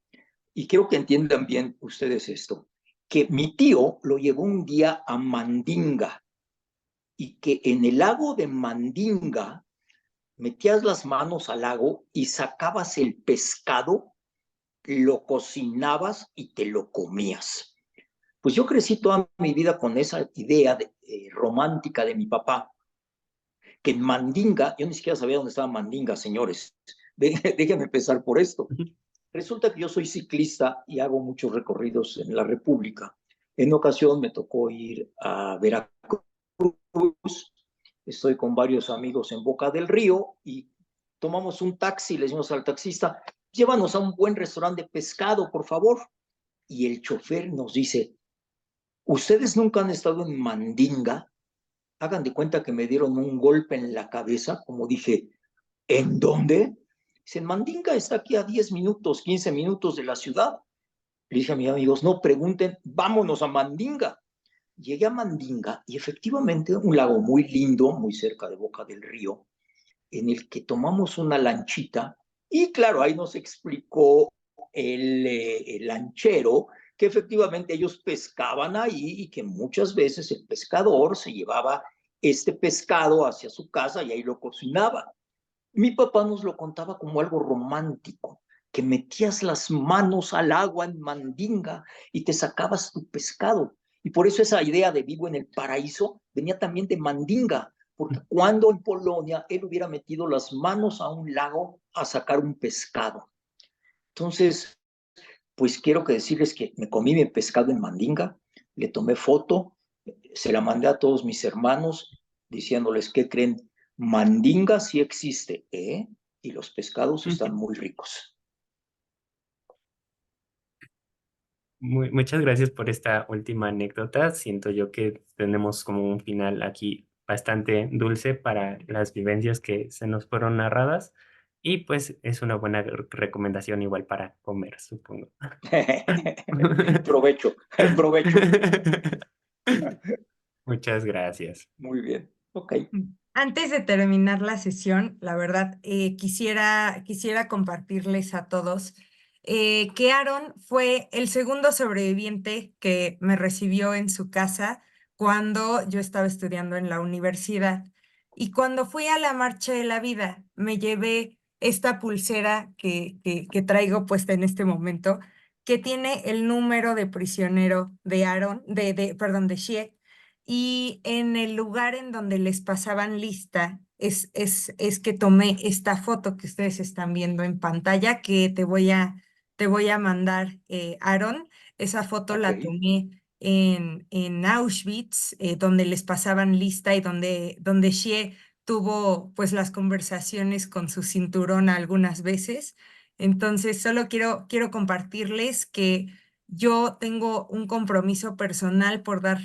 y quiero que entiendan bien ustedes esto, que mi tío lo llevó un día a Mandinga y que en el lago de Mandinga metías las manos al lago y sacabas el pescado, lo cocinabas y te lo comías. Pues yo crecí toda mi vida con esa idea romántica de mi papá, que en Mandinga, yo ni siquiera sabía dónde estaba Mandinga, señores. Déjenme empezar por esto. Resulta que yo soy ciclista y hago muchos recorridos en la República. En ocasión me tocó ir a Veracruz, estoy con varios amigos en Boca del Río y tomamos un taxi, le decimos al taxista, llévanos a un buen restaurante de pescado, por favor. Y el chofer nos dice, ¿ustedes nunca han estado en Mandinga? Hagan de cuenta que me dieron un golpe en la cabeza, como dije, ¿en dónde? Dicen, Mandinga está aquí a 10 minutos, 15 minutos de la ciudad. Le dije a mis amigos, no pregunten, vámonos a Mandinga. Llegué a Mandinga y efectivamente un lago muy lindo, muy cerca de Boca del Río, en el que tomamos una lanchita y claro, ahí nos explicó el lanchero que efectivamente ellos pescaban ahí y que muchas veces el pescador se llevaba este pescado hacia su casa y ahí lo cocinaba. Mi papá nos lo contaba como algo romántico, que metías las manos al agua en Mandinga y te sacabas tu pescado. Y por eso esa idea de vivo en el paraíso venía también de Mandinga, porque cuando en Polonia él hubiera metido las manos a un lago a sacar un pescado. Entonces, pues quiero que decirles que me comí mi pescado en Mandinga, le tomé foto, se la mandé a todos mis hermanos diciéndoles que creen, Mandinga sí existe, ¿eh? Y los pescados están muy ricos. Muchas gracias por esta última anécdota. Siento yo que tenemos como un final aquí bastante dulce para las vivencias que se nos fueron narradas y pues es una buena recomendación igual para comer, supongo. Provecho, provecho. Muchas gracias. Muy bien, ok. Antes de terminar la sesión, la verdad, quisiera compartirles a todos que Aaron fue el segundo sobreviviente que me recibió en su casa cuando yo estaba estudiando en la universidad. Y cuando fui a la Marcha de la Vida, me llevé esta pulsera que traigo puesta en este momento, que tiene el número de prisionero de Aaron, perdón, de Xie, y en el lugar en donde les pasaban lista es que tomé esta foto que ustedes están viendo en pantalla, que te voy a mandar, Aaron. Esa foto Ok. la tomé en Auschwitz, donde les pasaban lista y donde Xie tuvo pues las conversaciones con su cinturón algunas veces. Entonces, solo quiero compartirles que yo tengo un compromiso personal por dar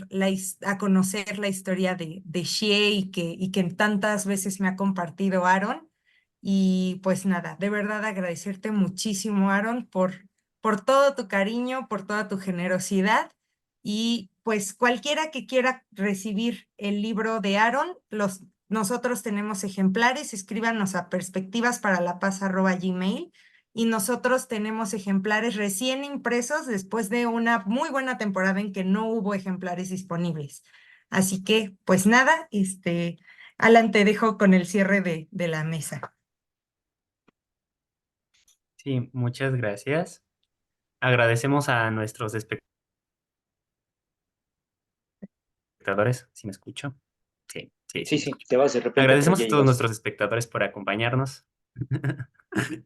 a conocer la historia de Xie y que tantas veces me ha compartido Aaron. Y pues nada, de verdad agradecerte muchísimo, Aaron, por todo tu cariño, por toda tu generosidad. Y pues cualquiera que quiera recibir el libro de Aaron, nosotros tenemos ejemplares, escríbanos a perspectivasparalapaz@gmail, y nosotros tenemos ejemplares recién impresos después de una muy buena temporada en que no hubo ejemplares disponibles. Así que, pues nada, Alan, te dejo con el cierre de la mesa. Sí, muchas gracias. Agradecemos a nuestros espectadores, si me escucho. Sí, sí, sí Sí, me sí, escucho. te vas de repente, pero Agradecemos ya a todos llegaste. nuestros espectadores por acompañarnos.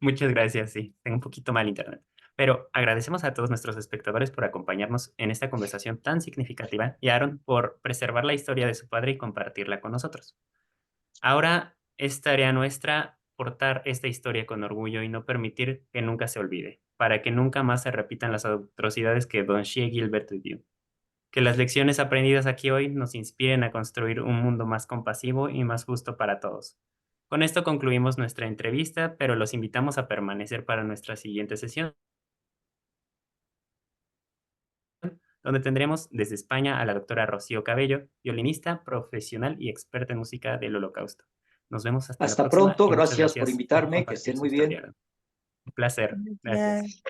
Muchas gracias, sí, tengo un poquito mal internet. Pero agradecemos a todos nuestros espectadores por acompañarnos en esta conversación tan significativa y a Aaron por preservar la historia de su padre y compartirla con nosotros. Ahora es tarea nuestra portar esta historia con orgullo y no permitir que nunca se olvide, para que nunca más se repitan las atrocidades que Don Shea Gilbert vivió. Que las lecciones aprendidas aquí hoy nos inspiren a construir un mundo más compasivo y más justo para todos. Con esto concluimos nuestra entrevista, pero los invitamos a permanecer para nuestra siguiente sesión, donde tendremos desde España a la doctora Rocío Cabello, violinista, profesional y experta en música del Holocausto. Nos vemos hasta la Hasta próxima pronto, y muchas gracias por gracias por invitarme, que estén compartir su muy bien. historia. Un placer. Gracias. Gracias.